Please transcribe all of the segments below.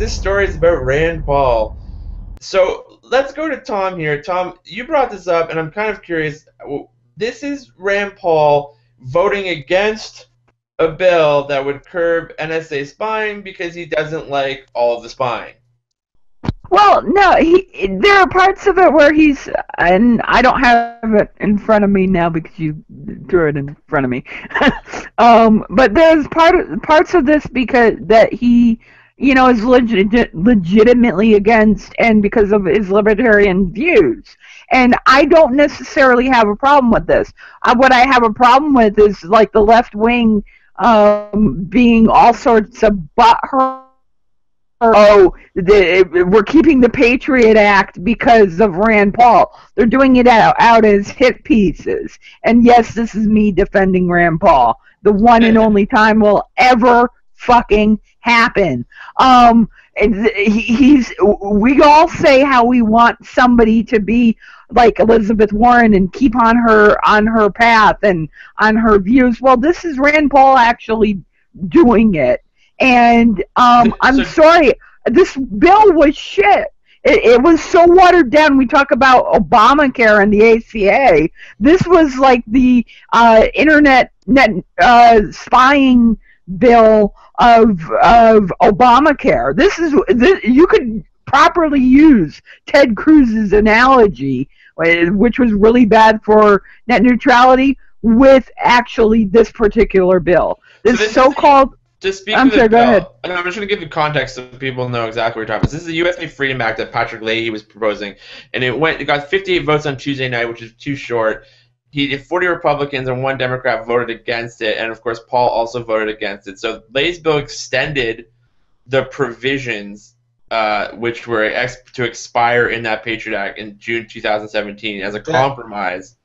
this story is about Rand Paul. So let's go to Tom here. Tom, you brought this up, and I'm kind of curious. This is Rand Paul voting against a bill that would curb NSA spying because he doesn't like all of the spying. Well, no, there are parts of it where he's, and I don't have it in front of me now because you threw it in front of me. But there's parts of this because that he, is legitimately against, and because of his libertarian views. And I don't necessarily have a problem with this. What I have a problem with is like the left wing being all sorts of butthurt. We're keeping the Patriot Act because of Rand Paul. They're doing it out as hit pieces. And yes, this is me defending Rand Paul. The one and only time will ever fucking happen. We all say how we want somebody to be like Elizabeth Warren and keep on her path and on her views. Well, this is Rand Paul actually doing it. And I'm sorry, this bill was shit. It was so watered down. We talk about Obamacare and the ACA. This was like the internet spying bill of Obamacare. You could properly use Ted Cruz's analogy, which was really bad for net neutrality, with actually this particular bill. This so-called... Just speak of the bill. Go ahead. I'm just going to give you context so people know exactly what we're talking about. This is the USA Freedom Act that Patrick Leahy was proposing, and it got 58 votes on Tuesday night, which is too short. 40 Republicans and 1 Democrat voted against it, and of course Paul also voted against it. So Leahy's bill extended the provisions which were to expire in that Patriot Act in June 2017 as a compromise.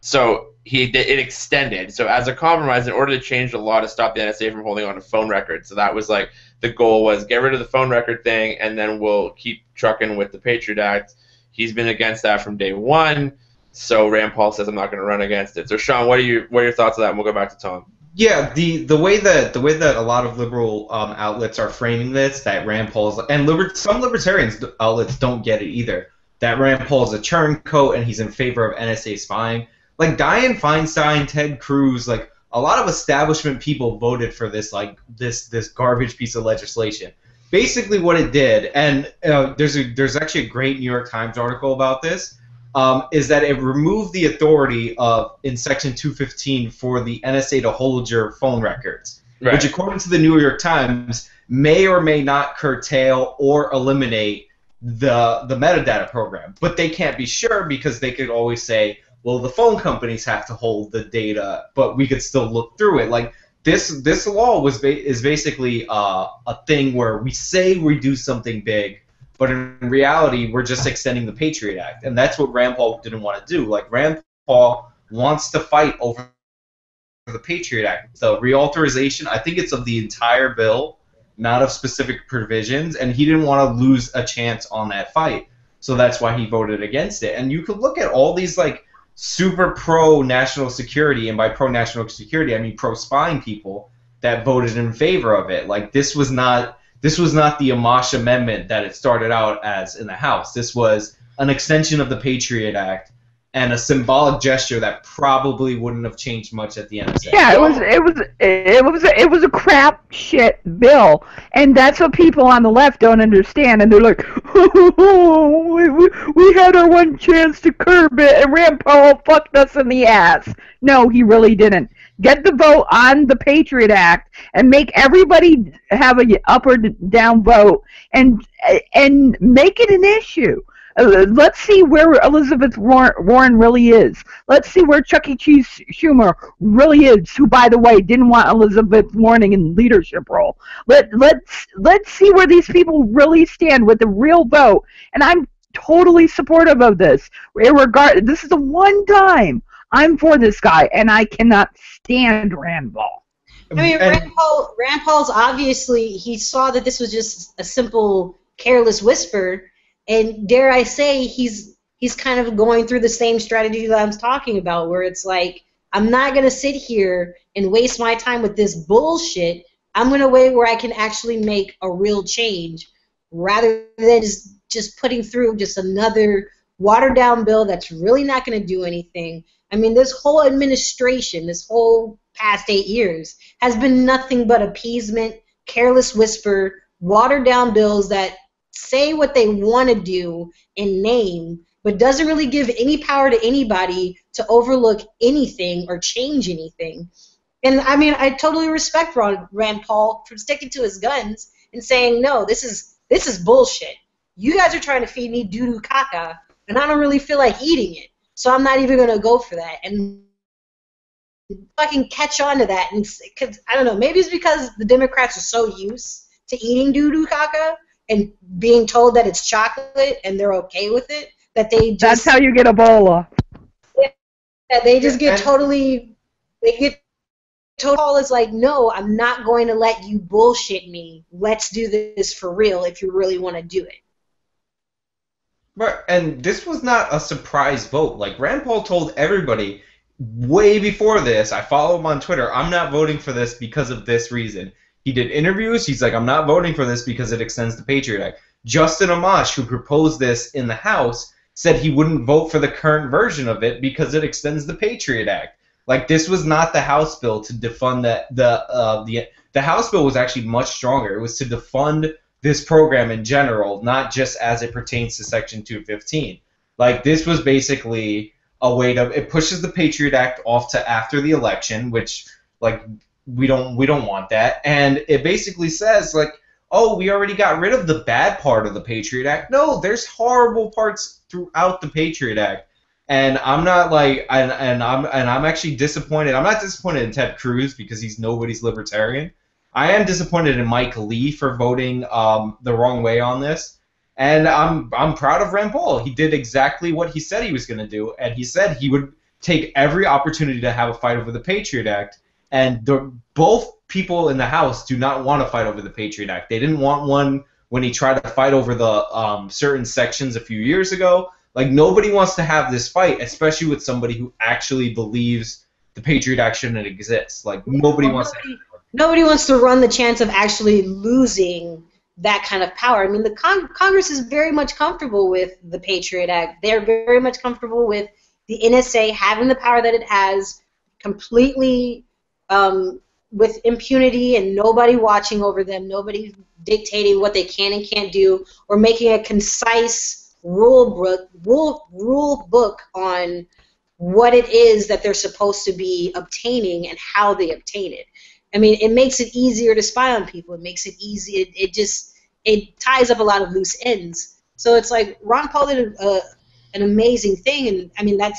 So it extended. So as a compromise, in order to change the law to stop the NSA from holding on to phone records. So that was like the goal was get rid of the phone record thing, and then we'll keep trucking with the Patriot Act. He's been against that from day one. So Rand Paul says I'm not going to run against it. So Sean, what are your thoughts on that? And we'll go back to Tom. Yeah, the way that a lot of liberal outlets are framing this, that Rand Paul's and some libertarians outlets don't get it either. That Rand Paul's a turncoat and he's in favor of NSA spying. Like Dianne Feinstein, Ted Cruz, like a lot of establishment people voted for this this garbage piece of legislation. Basically, what it did, and there's actually a great New York Times article about this, is that it removed the authority in Section 215 for the NSA to hold your phone records, right, which, according to the New York Times, may or may not curtail or eliminate the metadata program. But they can't be sure because they could always say, well, the phone companies have to hold the data, but we could still look through it. Like this law is basically a thing where we say we do something big, but in reality we're just extending the Patriot Act, and that's what Rand Paul didn't want to do. Like Rand Paul wants to fight over the Patriot Act, the reauthorization. I think it's of the entire bill, not of specific provisions, and he didn't want to lose a chance on that fight, so that's why he voted against it. And you could look at all these like super pro-national security, and by pro-national security I mean pro-spying people that voted in favor of it. Like this was not the Amash Amendment that it started out as in the House. This was an extension of the Patriot Act and a symbolic gesture that probably wouldn't have changed much at the NSA. Yeah, it was a crap shit bill, and that's what people on the left don't understand. And they're like, we had our one chance to curb it, and Rand Paul fucked us in the ass. No, he really didn't. Get the vote on the Patriot Act and make everybody have a up or down vote, and make it an issue. Let's see where Elizabeth Warren really is. Let's see where Chuck E. Cheese Schumer really is, who, by the way, didn't want Elizabeth Warren in leadership role. Let's see where these people really stand with the real vote. And I'm totally supportive of this. This is the one time I'm for this guy, and I cannot stand Rand Paul. I mean, Rand Paul's obviously, he saw that this was just a simple, careless whisper. And dare I say, he's kind of going through the same strategy that I'm talking about, where it's like, I'm not going to sit here and waste my time with this bullshit I'm in a way where I can actually make a real change rather than just putting through just another watered-down bill that's really not going to do anything. I mean, this whole administration, this whole past 8 years, has been nothing but appeasement, careless whisper, watered-down bills that say what they want to do in name, but doesn't really give any power to anybody to overlook anything or change anything. And I mean, I totally respect Rand Paul for sticking to his guns and saying, no, this is bullshit. You guys are trying to feed me doo-doo caca, and I don't really feel like eating it, so I'm not even going to go for that. And fucking catch on to that. And cause, I don't know, maybe it's because the Democrats are so used to eating doo-doo caca and being told that it's chocolate and they're okay with it, that they just... That's how you get Ebola. Yeah, they just get totally... Paul is like, no, I'm not going to let you bullshit me. Let's do this for real if you really want to do it. Right, and this was not a surprise vote. Like, Rand Paul told everybody way before this, I follow him on Twitter, I'm not voting for this because of this reason. He did interviews, he's like, I'm not voting for this because it extends the Patriot Act. Justin Amash, who proposed this in the House, said he wouldn't vote for the current version of it because it extends the Patriot Act. Like, this was not the House bill to defund the House bill was actually much stronger. It was to defund this program in general, not just as it pertains to Section 215. Like, this was basically a way to, it pushes the Patriot Act off to after the election, which, like, we don't want that. And it basically says, like, oh, we already got rid of the bad part of the Patriot Act. No, there's horrible parts throughout the Patriot Act. And I'm not like, and I'm actually disappointed. I'm not disappointed in Ted Cruz because he's nobody's libertarian. I am disappointed in Mike Lee for voting the wrong way on this. And I'm proud of Rand Paul. He did exactly what he said he was going to do, and he said he would take every opportunity to have a fight over the Patriot Act. And both people in the House do not want to fight over the Patriot Act. They didn't want one when he tried to fight over the certain sections a few years ago. Like, nobody wants to have this fight, especially with somebody who actually believes the Patriot Act shouldn't exist. Like, nobody wants to run the chance of actually losing that kind of power. I mean, the Congress is very much comfortable with the Patriot Act. They're very much comfortable with the NSA having the power that it has, completely with impunity and nobody watching over them, nobody dictating what they can and can't do, or making a concise rule book on what it is that they're supposed to be obtaining and how they obtain it. I mean, it makes it easier to spy on people. It makes it easy. It ties up a lot of loose ends. So it's like Ron Paul did an amazing thing, and I mean I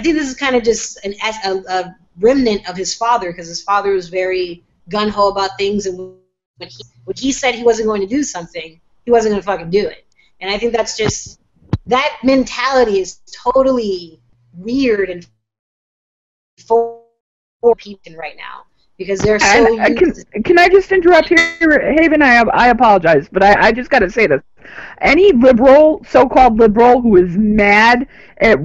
think this is kind of just a remnant of his father, because his father was very gung ho about things, and when he said he wasn't going to do something, he wasn't going to fucking do it. And I think that's just, that mentality is totally weird and for people right now, because they're so can I just interrupt here, Haven? I apologize, but I just got to say this. Any liberal, so-called liberal, who is mad at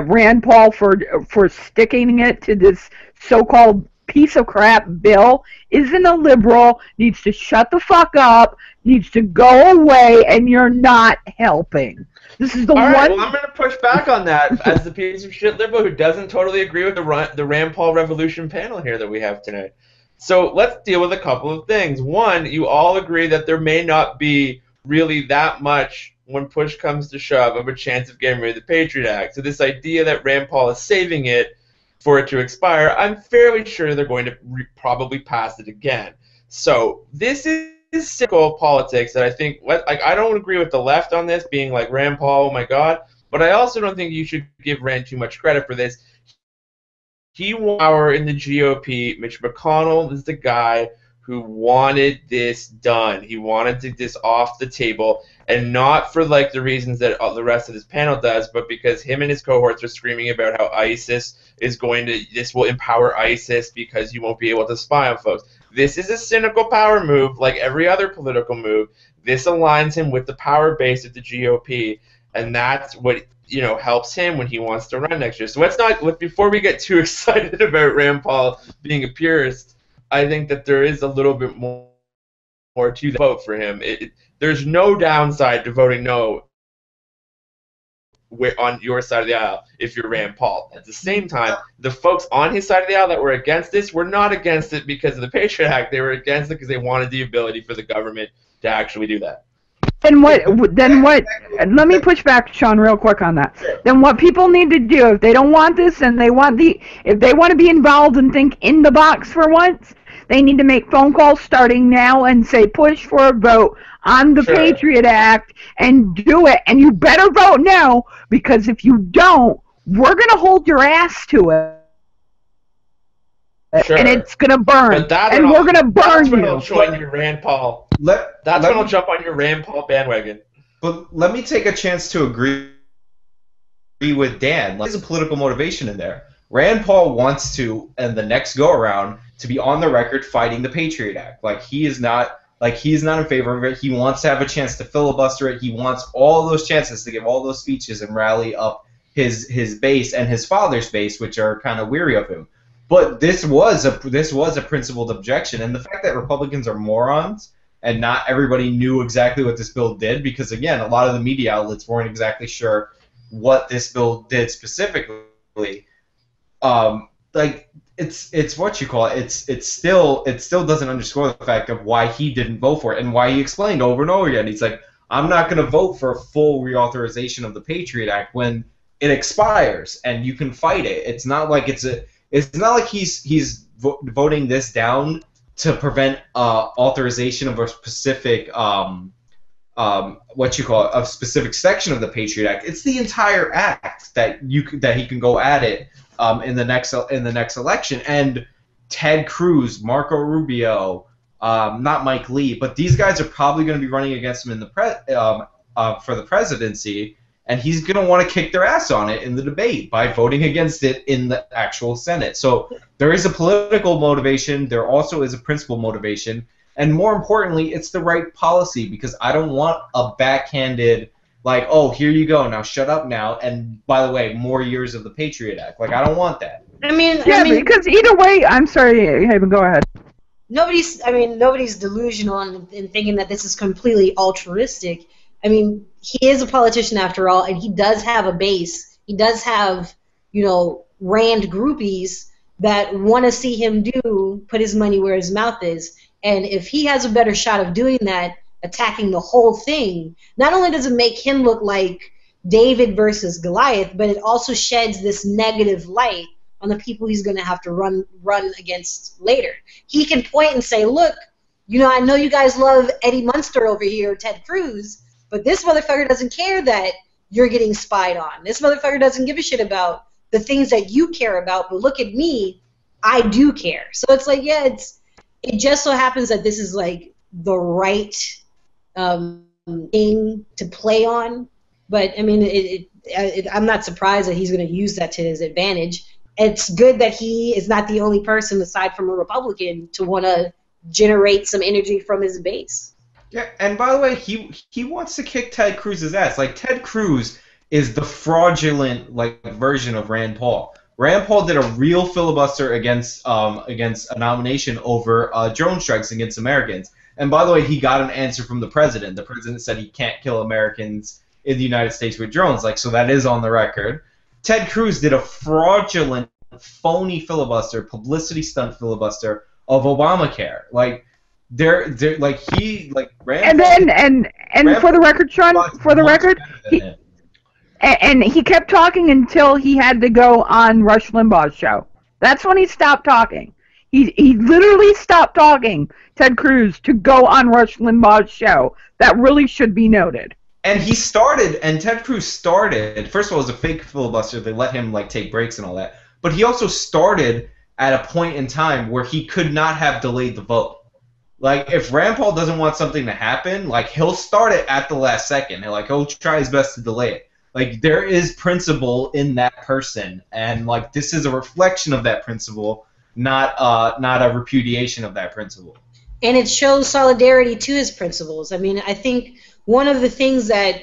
Rand Paul for sticking it to this so-called piece of crap bill isn't a liberal, needs to shut the fuck up, needs to go away, and you're not helping. This is the one. Well, I'm going to push back on that as the piece of shit liberal who doesn't totally agree with the Rand Paul Revolution panel here that we have tonight. So let's deal with a couple of things. One, you all agree that there may not be really that much, when push comes to shove, of a chance of getting rid of the Patriot Act. So this idea that Rand Paul is saving it for it to expire, I'm fairly sure they're going to probably pass it again. So this is cynical politics that I think, like, I don't agree with the left on this, being like, Rand Paul, oh my God, but I also don't think you should give Rand too much credit for this. He won power in the GOP. Mitch McConnell is the guy who wanted this done. He wanted this off the table, and not for like the reasons that the rest of this panel does, but because him and his cohorts are screaming about how ISIS is this will empower ISIS because you won't be able to spy on folks. This is a cynical power move, like every other political move. This aligns him with the power base of the GOP, and that's what helps him when he wants to run next year. So before we get too excited about Rand Paul being a purist, I think that there is a little bit more to the vote for him. There's no downside to voting no on your side of the aisle if you're Rand Paul. At the same time, the folks on his side of the aisle that were against this were not against it because of the Patriot Act. They were against it because they wanted the ability for the government to actually do that. Then what? Let me push back, Sean, real quick on that. Then what people need to do, if they don't want this and if they want to be involved and think in the box for once, they need to make phone calls starting now and say push for a vote on the Patriot Act and do it. And you better vote no, because if you don't, we're gonna hold your ass to it. Sure. And it's gonna burn, and we're gonna burn you. I'll join your Rand Paul. That's when I'll jump on your Rand Paul bandwagon. But let me take a chance to agree with Dan. There's a political motivation in there. Rand Paul wants to, in the next go around, to be on the record fighting the Patriot Act. He is not in favor of it. He wants to have a chance to filibuster it. He wants all those chances to give all those speeches and rally up his base and his father's base, which are kind of weary of him. But this was a principled objection, and the fact that Republicans are morons and not everybody knew exactly what this bill did, because again, a lot of the media outlets weren't exactly sure what this bill did specifically. It's what you call it. It still doesn't underscore the fact of why he didn't vote for it and why he explained over and over again. He's like, I'm not going to vote for a full reauthorization of the Patriot Act when it expires and you can fight it. It's not like he's voting this down to prevent authorization of a specific a specific section of the Patriot Act. It's the entire act that he can go at it in the next election. And Ted Cruz, Marco Rubio, not Mike Lee, but these guys are probably going to be running against him in for the presidency. And he's going to want to kick their ass on it in the debate by voting against it in the actual Senate. So there is a political motivation. There also is a principal motivation. And more importantly, it's the right policy, because I don't want a backhanded, oh, here you go, now shut up now, and by the way, more years of the Patriot Act. I don't want that. I mean, because either way, I'm sorry, Haven, go ahead. Nobody's delusional in thinking that this is completely altruistic. I mean, he is a politician after all, and he does have a base. He does have, Rand groupies that want to see him put his money where his mouth is. And if he has a better shot of doing that, attacking the whole thing, not only does it make him look like David versus Goliath, but it also sheds this negative light on the people he's going to have to run against later. He can point and say, look, I know you guys love Eddie Munster over here, Ted Cruz, but this motherfucker doesn't care that you're getting spied on. This motherfucker doesn't give a shit about the things that you care about, but look at me, I do care. So it's it just so happens that this is the right thing to play on. But I mean, I'm not surprised that he's going to use that to his advantage. It's good that he is not the only person, aside from a Republican, to want to generate some energy from his base. Yeah, and by the way, he wants to kick Ted Cruz's ass. Ted Cruz is the fraudulent version of Rand Paul. Rand Paul did a real filibuster against a nomination over drone strikes against Americans. And by the way, he got an answer from the president. The president said he can't kill Americans in the United States with drones. So that is on the record. Ted Cruz did a fraudulent, phony filibuster, publicity stunt filibuster of Obamacare. Rand and for the record, Sean, he kept talking until he had to go on Rush Limbaugh's show. That's when he stopped talking. He literally stopped talking, Ted Cruz, to go on Rush Limbaugh's show. That really should be noted. And Ted Cruz started, first of all, it was a fake filibuster. They let him take breaks and all that. But he also started at a point in time where he could not have delayed the vote. If Rand Paul doesn't want something to happen, he'll start it at the last second. He'll try his best to delay it. There is principle in that person, and this is a reflection of that principle, not a repudiation of that principle. And it shows solidarity to his principles. I mean, I think one of the things that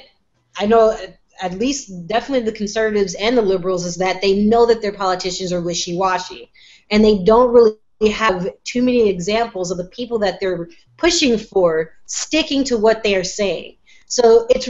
I know, at least definitely the conservatives and the liberals, is that they know that their politicians are wishy-washy, and they don't really have too many examples of the people that they're pushing for sticking to what they are saying. So it's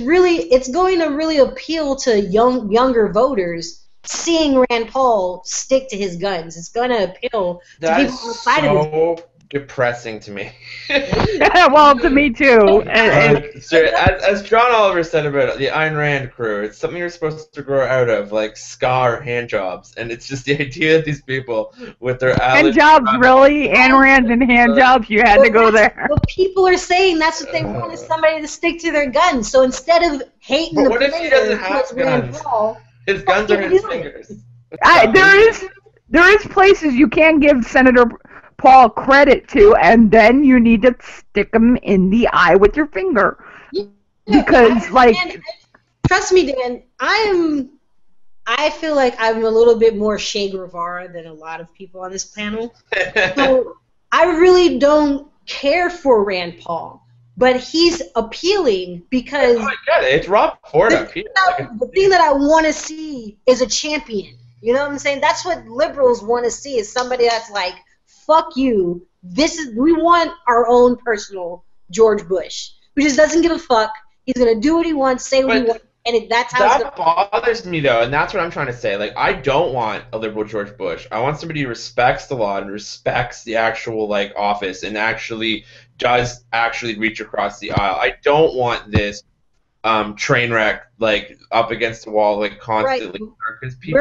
going to really appeal to younger voters seeing Rand Paul stick to his guns. It's going to appeal to people outside of his so depressing to me. Well, to me too. As John Oliver said about the Ayn Rand crew, it's something you're supposed to grow out of, like scar hand jobs, and it's just the idea that these people with their hand jobs, really, Ayn Rand and hand jobs. You had to go there. What people are saying, that's what they want, is somebody to stick to their guns. So instead of hating but the what if he doesn't have Rand guns? Paul, His guns are his fingers. There is places you can give Senator Paul credit to, and then you need to stick him in the eye with your finger, because trust me, Dan, I feel like I'm a little bit more Che Guevara than a lot of people on this panel. So I really don't care for Rand Paul, but he's appealing because I get it. It's Rob Ford up here. The thing that I want to see is a champion. You know what I'm saying? That's what liberals want to see, is somebody that's like, fuck you. We want our own personal George Bush, who just doesn't give a fuck. He's gonna do what he wants, say what he wants, and that's how. That bothers me though, and that's what I'm trying to say. Like, I don't want a liberal George Bush. I want somebody who respects the law and respects the actual office and does reach across the aisle. I don't want this train wreck up against the wall constantly, because people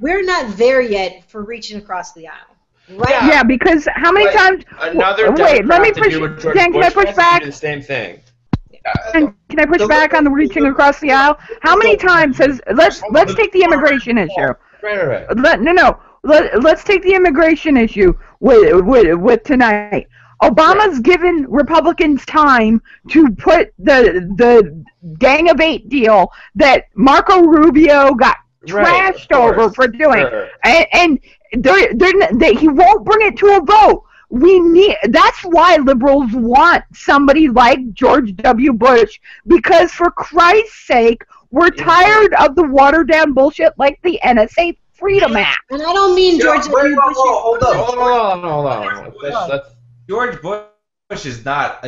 we're not there yet for reaching across the aisle. Right. Yeah, because how many times? Another wait, let me push. Dan, can I push back? Do the same thing. Can I push back on the reaching across the aisle? How many times has let's take the immigration issue. Right. Let's take the immigration issue with tonight. Obama's given Republicans time to put the Gang of Eight deal that Marco Rubio got trashed over for doing, and he won't bring it to a vote. That's why liberals want somebody like George W. Bush, because for Christ's sake, we're tired of the watered down bullshit like the NSA Freedom Act. And I don't mean George W. Bush. Hold on. George Bush is not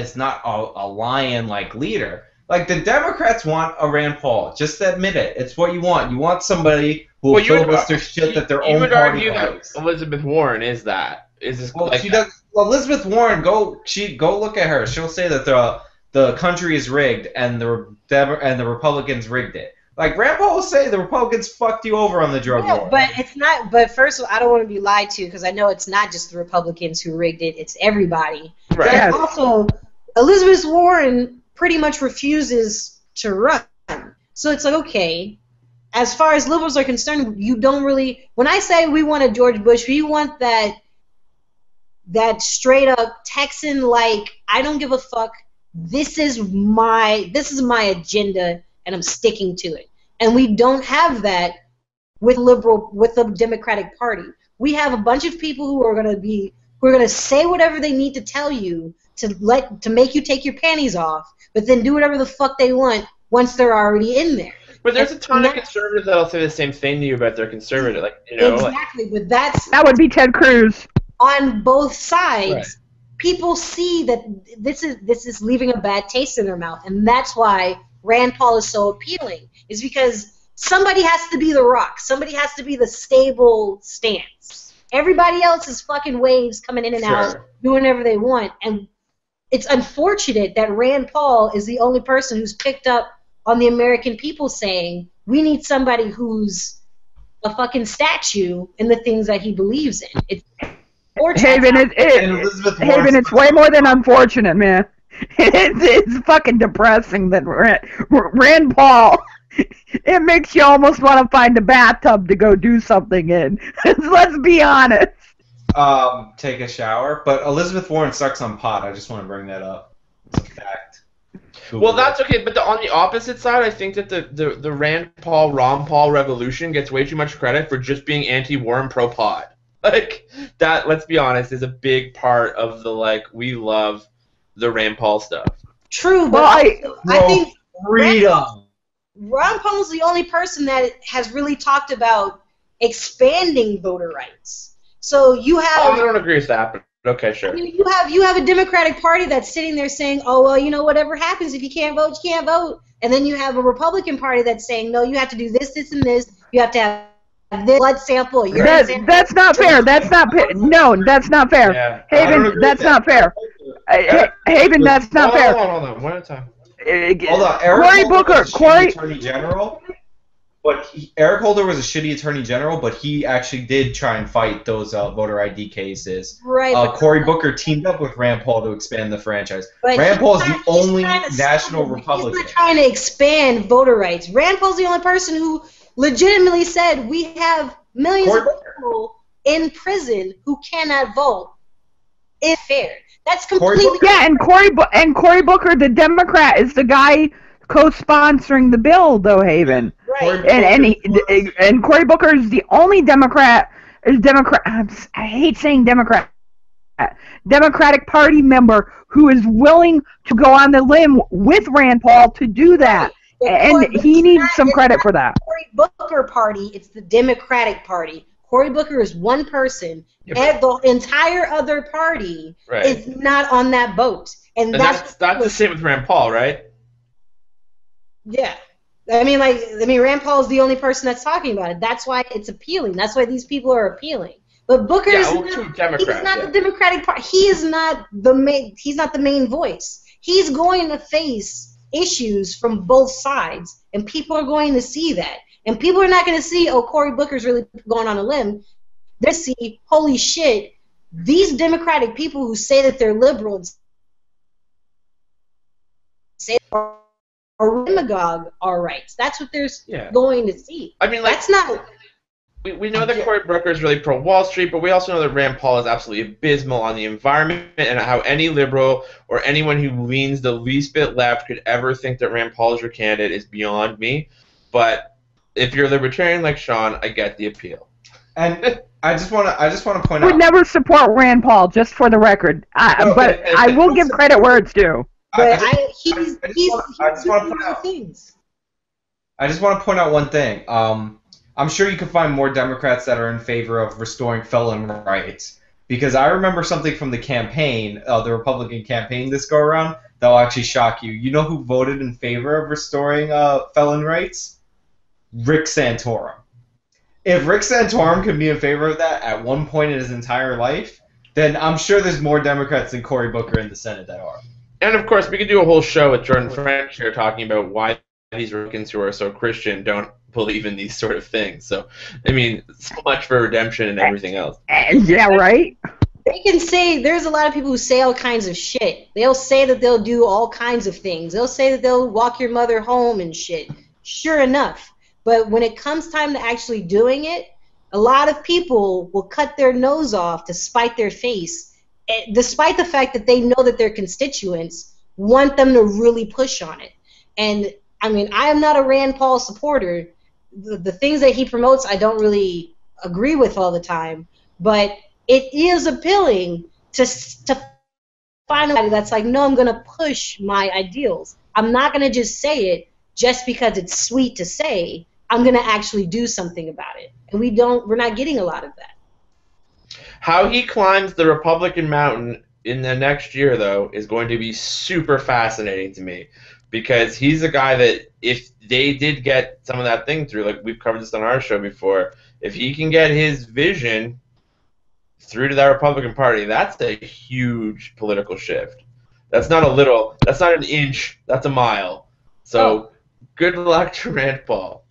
a lion-like leader. The Democrats want a Rand Paul. Just admit it. It's what you want. You want somebody who will filibuster shit that their own party likes. Elizabeth Warren is that. She does. Elizabeth Warren, go look at her. She'll say that the country is rigged and the Republicans rigged it. Rand Paul will say the Republicans fucked you over on the drug war. But it's not. But first of all, I don't want to be lied to, because I know it's not just the Republicans who rigged it. It's everybody. Right. And also, Elizabeth Warren pretty much refuses to run. So it's okay. As far as liberals are concerned, you don't really. When I say we want a George Bush, we want that straight up Texan, I don't give a fuck. This is my agenda, and I'm sticking to it. And we don't have that with the Democratic Party. We have a bunch of people who are going to say whatever they need to tell you to make you take your panties off, but then do whatever the fuck they want once they're already in there. But there's a ton of conservatives that'll say the same thing to you about their conservative, Exactly, but that would be Ted Cruz. On both sides, people see that this is leaving a bad taste in their mouth, and that's why Rand Paul is so appealing. Is because somebody has to be the rock, somebody has to be the stable stance. Everybody else is fucking waves coming in and out, doing whatever they want, and it's unfortunate that Rand Paul is the only person who's picked up on the American people saying we need somebody who's a fucking statue in the things that he believes in. Haven, it's way more than unfortunate, man. It's fucking depressing that Rand Paul, it makes you almost want to find a bathtub to go do something in. Let's be honest. Take a shower. But Elizabeth Warren sucks on pot. I just want to bring that up. It's a fact. Well, that's okay, but on the opposite side, I think that the Rand Paul, Ron Paul revolution gets way too much credit for just being anti-war and pro-pot. That, let's be honest, is a big part of the, we love the Rand Paul stuff. True, but I think freedom. Ron Paul's the only person that has really talked about expanding voter rights. So you have. I don't agree with that, but okay, sure. I mean, you have a Democratic Party that's sitting there saying, "Oh well, you know, whatever happens if you can't vote, you can't vote." And then you have a Republican Party that's saying, "No, you have to do this, this, and this. You have to have this blood sample, urine sample." That's not fair. That's not no. That's not fair. Yeah. Haven, that's not fair. Haven, that's not fair. Hold on, one at a time. Hold on, Cory Booker, Attorney General. But Eric Holder was a shitty attorney general, but he actually did try and fight those voter ID cases. Right. Cory Booker teamed up with Rand Paul to expand the franchise. But Rand Paul is the only national Republican. He's not trying to expand voter rights. Rand Paul's the only person who legitimately said we have millions of people in prison who cannot vote. It's fair. That's completely and Cory Booker, the Democrat, is the guy co-sponsoring the bill, though, Haven. Right. And Cory Booker is the only Democratic Party member who is willing to go on the limb with Rand Paul to do that. And he needs some credit for that. Cory Booker Party, it's the Democratic Party. Cory Booker is one person, and the entire other party is not on that boat. And that's the same with Rand Paul, right? Yeah. I mean, Rand Paul is the only person that's talking about it. That's why it's appealing. That's why these people are appealing. But Booker is not the Democratic Party. He is not the main. He's not the main voice. He's going to face issues from both sides, and people are going to see that. And people are not going to see, oh, Cory Booker's really going on a limb. They see, holy shit, these Democratic people who say that they're liberals say or demagogue our rights. That's what they're going to see. I mean, that's not. We know that Cory Booker is really pro-Wall Street, but we also know that Rand Paul is absolutely abysmal on the environment and how any liberal or anyone who leans the least bit left could ever think that Rand Paul is your candidate is beyond me. But if you're a libertarian like Sean, I get the appeal. And I just want to point out. I would never support Rand Paul, just for the record. But I will give credit where it's due. But I just want to point out one thing. I'm sure you can find more Democrats that are in favor of restoring felon rights. Because I remember something from the campaign, the Republican campaign this go around, that will actually shock you. You know who voted in favor of restoring felon rights? Rick Santorum. If Rick Santorum can be in favor of that at one point in his entire life, then I'm sure there's more Democrats than Cory Booker in the Senate that are. And of course, we could do a whole show with Jordan French here talking about why these Republicans who are so Christian don't believe in these sort of things. So, I mean, so much for redemption and everything else. Yeah, right? They can say, there's a lot of people who say all kinds of shit. They'll say that they'll do all kinds of things. They'll say that they'll walk your mother home and shit. Sure enough. But when it comes time to actually doing it, a lot of people will cut their nose off to spite their face, despite the fact that they know that their constituents want them to really push on it. And, I mean, I am not a Rand Paul supporter. The things that he promotes I don't really agree with all the time. But it is appealing to find somebody that's like, no, I'm going to push my ideals. I'm not going to just say it just because it's sweet to say. I'm going to actually do something about it. And we're not getting a lot of that. How he climbs the Republican mountain in the next year, though, is going to be super fascinating to me. Because he's a guy that, if they did get some of that thing through, like we've covered this on our show before, if he can get his vision through to that Republican Party, that's a huge political shift. That's not an inch, that's a mile. So good luck to Rand Paul.